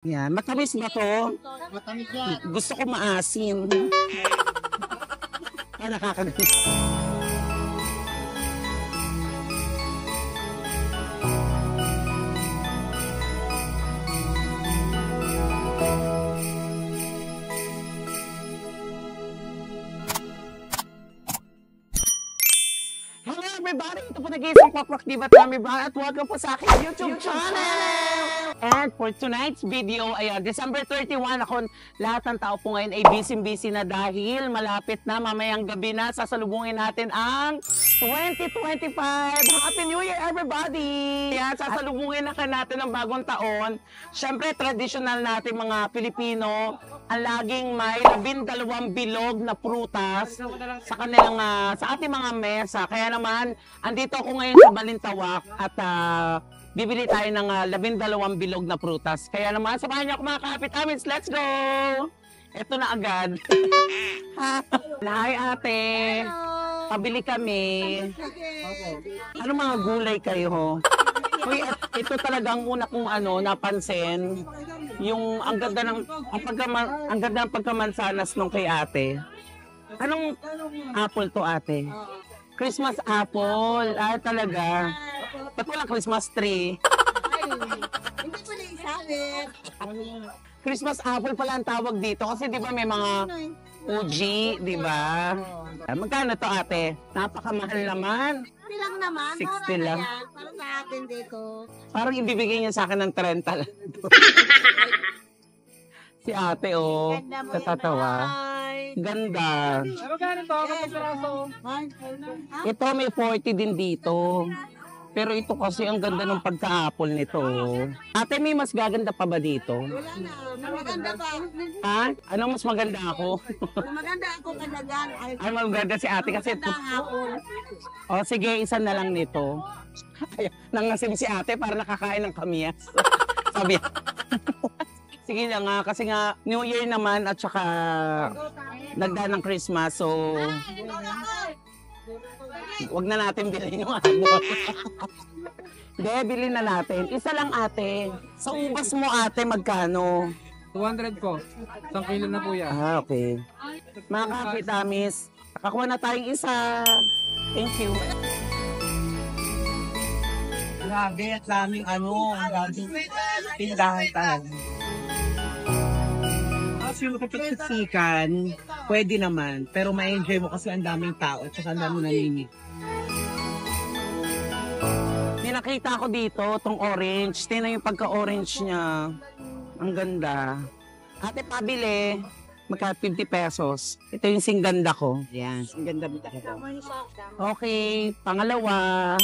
Yan, matamis ba to? Matamis yan. Gusto ko maasim. Nakakagalit. Hello everybody! Ito po nag-iisang Kwak-Kwak Diva Tammy Brown at welcome po sa aking YouTube channel! And for tonight's video, ayan, December 31, ako, lahat ng tao po ngayon ay busy-busy na dahil malapit na, mamayang gabi na, sasalubungin natin ang 2025! Happy New Year everybody! Ayan, sasalubungin na natin ang bagong taon. Siyempre, traditional natin mga Pilipino, ang laging may 12 bilog na prutas sa kanilang, sa ating mga mesa. Kaya naman, andito ako ngayon sa Balintawak at bibili tayo ng 12 bilog na prutas. Kaya naman, samahan niyo ako mga kapit amits. Let's go! Ito na agad. Hi ate! Pabili kami. Ano mga gulay kayo? Uy, ito talagang una kong napansin. Yung ang ganda ng pagkamansanas nung kay ate. Anong apple to ate? Christmas apple. Ah, talaga. Ba't walang Christmas tree? Hindi ko na isabi. Christmas apple pala ang tawag dito. Kasi di ba may mga Uji, di ba? Magkano to ate? Napakamahal naman. Hindi lang naman. 60 lang. Yan. Para sa atin dito. Parang ibibigay niya sa akin ng 30 lang. Si ate, oh. Ganda mo Katatawa. yan. Ganda. Magkano to? Kapag piraso? Ito may 40 din dito. Pero ito kasi ang ganda ng pagka-apple nito. Ate, may mas gaganda pa ba dito? Wala na. Maganda pa. Ha? Anong mas maganda ako? Maganda ako kadagan. Ay, maganda si ate kasi ito. hapon. O sige, isa na lang nito. Ay, nangasim si ate para nakakain ng kamyas. Sabi sige na nga, kasi nga New Year naman at saka nagdaan ng Christmas. So, wag na natin bilhin yung apple. Hindi, bilhin na natin. Isa lang ate. Sa ubas mo ate, magkano? 200 po. Isang kilo na po yan. Ah, okay. Mga kapitamis, nakakuha na tayong isa. Thank you. Grabe, at daming ang daming tindahan tayo. Kasi yung kapagsiksikan, pwede naman, pero ma-enjoy mo kasi ang daming tao at saka ang daming nalimit. May nakita ko dito, itong orange. Tingnan yung pagka-orange niya. Ang ganda. Ate, pabili. Magka 50 pesos. Ito yung singganda ko. Ayan, singganda ko. Okay, pangalawa.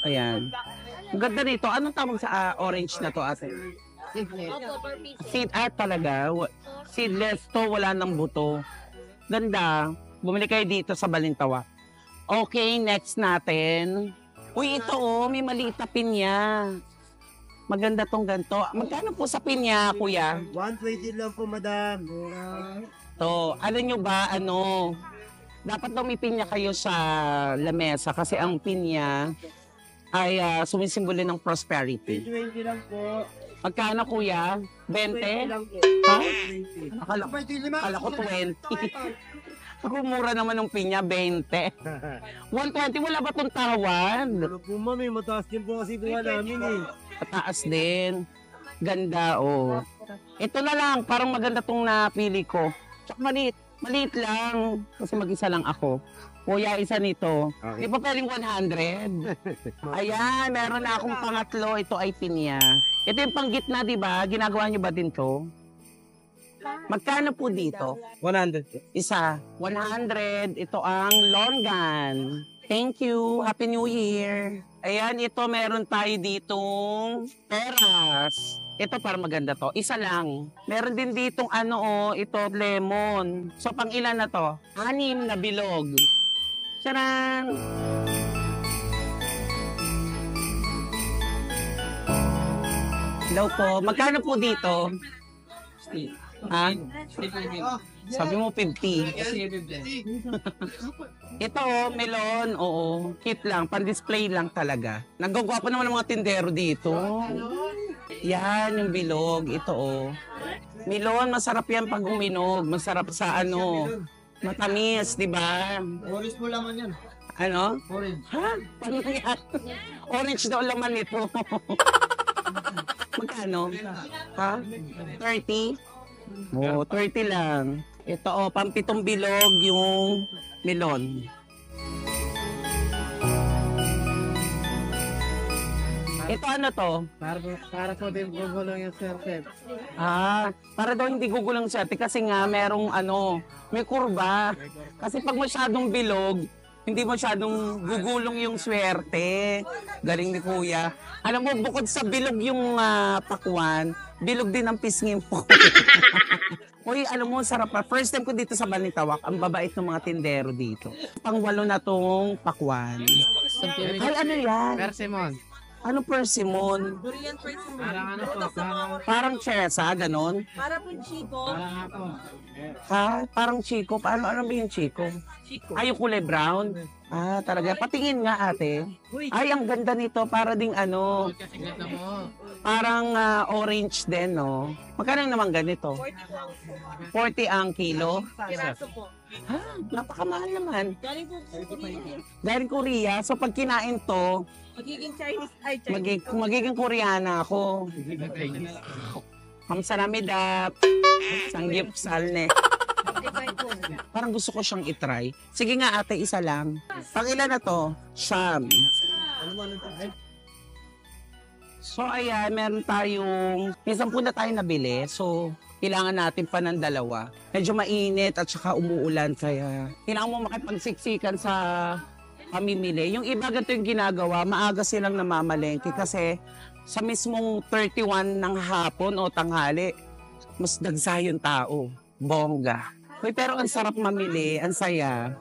Ayan. Ang ganda nito. Anong tawag sa orange na to, ate? Seed art talaga. Seedless to, wala ng buto. Ganda. Bumili kayo dito sa Balintawak. Okay, next natin. Uy, ito may maliit na pinya. Maganda tong ganito. Magkano po sa pinya, kuya? 120 lang po, madam. To, alam nyo ba, dapat daw may pinya kayo sa lamesa kasi ang pinya ay sumisimbolo ng prosperity. 20 lang po. Magkano, kuya? 20? 20 lang po. Ha? 20. Akala ko 20. Ako mura naman ng pinya, 20. 120, wala ba itong tawad? Ano po, mami? Mataas din po kasi buwan namin eh. Pataas din. Ganda, oh. Ito na lang, parang maganda tong napili ko. Tsaka maliit. Maliit lang. Kasi mag-isa lang ako. Kuya, isa nito. Okay. Di ba pwedeng 100? Ayan, meron na akong pangatlo. Ito ay pinya. Ito yung panggitna, di ba? Ginagawa niyo ba din to? Magkano po dito? 100. Isa. 100. Ito ang longan. Thank you. Happy New Year. Ayan, ito meron tayo ditong peras. Ito para maganda to. Isa lang. Meron din ditong ito lemon. So pang ilan na to? 6 na bilog. Tcharan! Hello po. Magkano po dito? Ha? Sabi mo 50. Ito, melon. Oo. Cute lang. Pan-display lang talaga. Nagagwapo naman ng mga tindero dito. Yan, yung bilog. Ito, oh. Milon, masarap yan pag uminog. Masarap sa ano, matamis, di ba? Orange po laman yan. Ano? Orange. Ha? Paano yan? Orange daw laman nito. Magkano? Ha? 30? Oo, 30 lang. Ito, oh, pampitong bilog yung melon. Ito ano to? Para po din gugulong yung circuit. Para daw hindi gugulong siya kasi nga merong ano, may kurba. Kasi pag masyadong bilog, hindi masyadong gugulong yung swerte. Galing ni Kuya. Alam mo, bukod sa bilog yung pakwan, bilog din ang pisngin mo. Uy, alam mo, sarap pa. First time ko dito sa Balintawak, ang babait ng mga tindero dito. Pang-walo na tong pakwan. Ay, ano yan? Persimmon. Ano persimmon? Durian persimmon. Parang ano po, Parang chesa, ganon? Para po chico. parang ako. Parang chico. Ano ba yung chico? Chico. Ay, yung kulay brown? Talaga. Patingin nga, ate. Ay, ang ganda nito. Para ding ano, Kasi ganda mo. parang orange din, no? Magkano naman ganito? 40 ang kilo? Piraso po. Napakamahal naman. Galing po po Korea. Galing Korea. So, pag kinain to, Magiging Chinese. Ay, Chinese. magiging Koreana ako. Kamsaramida. Sanggipsal ne. Parang gusto ko siyang itry. Sige nga ate, isa lang. Pang ilan na to? Siyam. So ayan, meron tayong, may 10 na tayo nabili. So, kailangan natin pa ng 2. Medyo mainit at saka umuulan. Kaya, kailangan mo makipagsiksikan sa pamimili. Yung iba ganito yung ginagawa, maaga silang namamalengke kasi sa mismong 31 ng hapon o tanghali, mas dagsa yung tao. Bongga. Uy, pero ang sarap mamili, ang saya.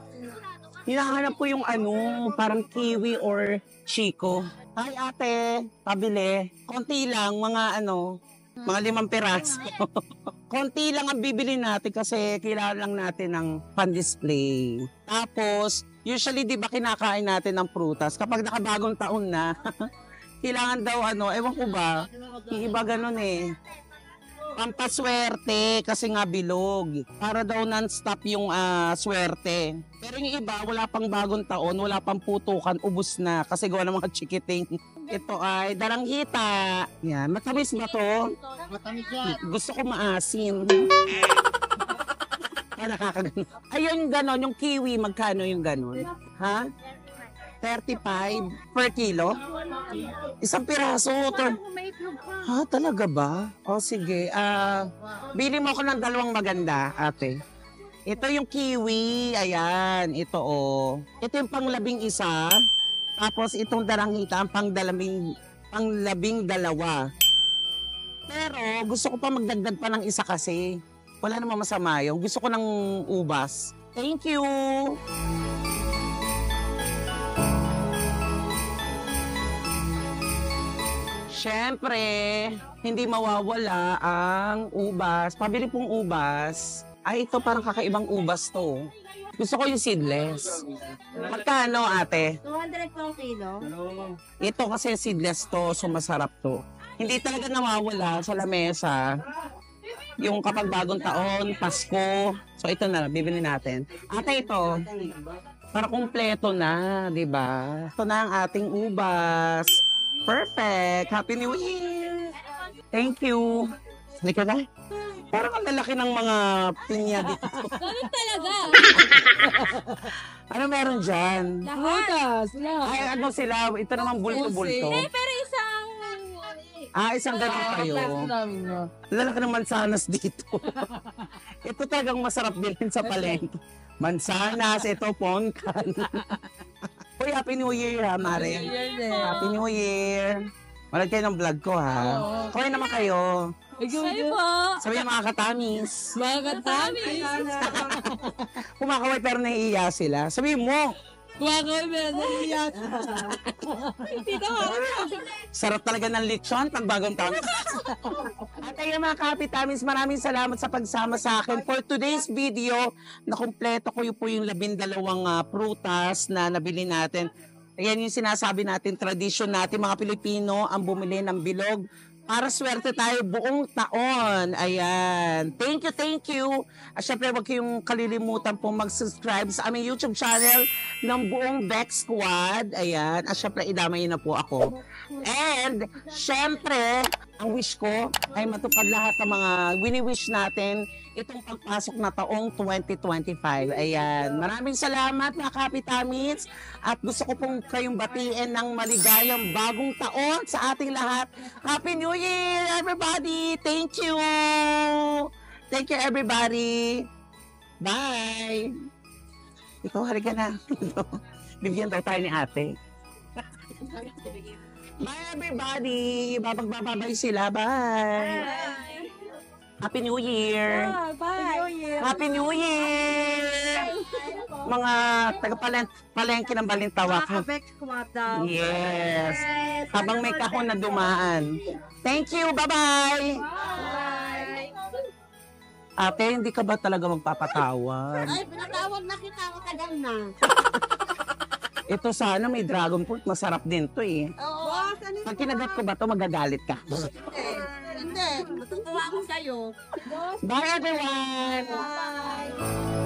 Hinahanap ko yung ano, parang kiwi or chico. Ay ate, pabili. Konti lang, mga ano, mga 5 piraso. Konti lang ang bibili natin kasi kailangan lang natin ng pan-display. Tapos, usually, di ba kinakain natin ng prutas? Kapag nakabagong taon na, kailangan daw ano, ewan ko ba, yung iba ganun eh. Pampaswerte kasi nga bilog. Para daw non-stop yung swerte. Pero yung iba, wala pang bagong taon, wala pang putukan, ubus na kasi gawa ng mga chikiting. Ito ay dalanghita. Yan, matamis ba to? Matamis yan. Gusto ko maasim. Nakakagano. Ayun, ganon, yung kiwi, magkano yung ganon? Ha? 35 per kilo? Isang piraso. Ha, talaga ba? O sige, bili mo ko ng 2 maganda, ate. Ito yung kiwi, ayan, ito oh. Ito yung pang-12. Tapos itong dalanghita, ang pang-12. Pero gusto ko pa magdagdag pa ng isa kasi. Wala namang masama yun. Gusto ko ng ubas. Thank you! Siyempre, hindi mawawala ang ubas. Pabili pong ubas. Ay, ito parang kakaibang ubas to. Gusto ko yung seedless. Magkano, ate? 200 po ang kilo. Ito kasi seedless to, so masarap to. Hindi talaga nawawala sa lamesa. Yung kapag bagong taon, Pasko. So ito na, bibili natin. Ate, ito. Para kumpleto na, di ba? Ito na ang ating ubas. Perfect! Happy New Year! Thank you! Halika na. Parang ang lalaki ng mga pinya dito. Ganun talaga. Ano meron dyan? Lahat. Ay, ano sila? Ito naman bulto-bulto. Pero isang... Isang ganun kayo. Lalaki ng mansanas dito. Ito talagang masarap bilhin sa palengke. Mansanas, ito pongkan. Uy, Happy New Year ha, Mare. Happy New Year. Malag kayo ng vlog ko ha. Okay naman kayo. Sabi po. Sabi yung mga katamis. Mga katamis. Kumakaway pero nahihiya sila. Sabi mo, Kumakaway pero nahiya. Dito ka. sarap talaga ng lechon pag bagong taon. At ayun mga kapitamis, maraming salamat sa pagsama sa akin. For today's video, nakumpleto ko po yung 12 prutas na nabili natin. Ayan yung sinasabi natin, tradisyon natin mga Pilipino, ang bumili ng bilog para swerte tayo buong taon. Ayan. Thank you. At syempre, huwag kayong kalilimutan po mag-subscribe sa aming YouTube channel ng buong Bex Squad. Ayan. At syempre, idamay na po ako. And, syempre, ang wish ko ay matupad lahat ng mga wini-wish natin itong pagpasok na taong 2025. Ayan. Maraming salamat mga Kapitamits. At gusto ko pong kayong batiin ng maligayang bagong taon sa ating lahat. Happy New Year, everybody! Thank you! Thank you, everybody! Bye! Ito, halika na. Bigyan daw tayo ni ate. Bye, everybody! Babay sila. Bye! Happy New Year! Bye. Happy New Year! Mga taga-palengke ng Balintawak. Yes! Habang may kahon na dumaan. Thank you! Bye-bye! Ate, hindi ka ba talaga magpapatawad? Ay, pinatawag na kita ako tagal na. Ito sana may dragon fruit. Masarap din to eh. Oo. Pag kinagat ko ba to, magagalit ka. Hindi, matutuwa ako sa'yo. Bye everyone! Bye.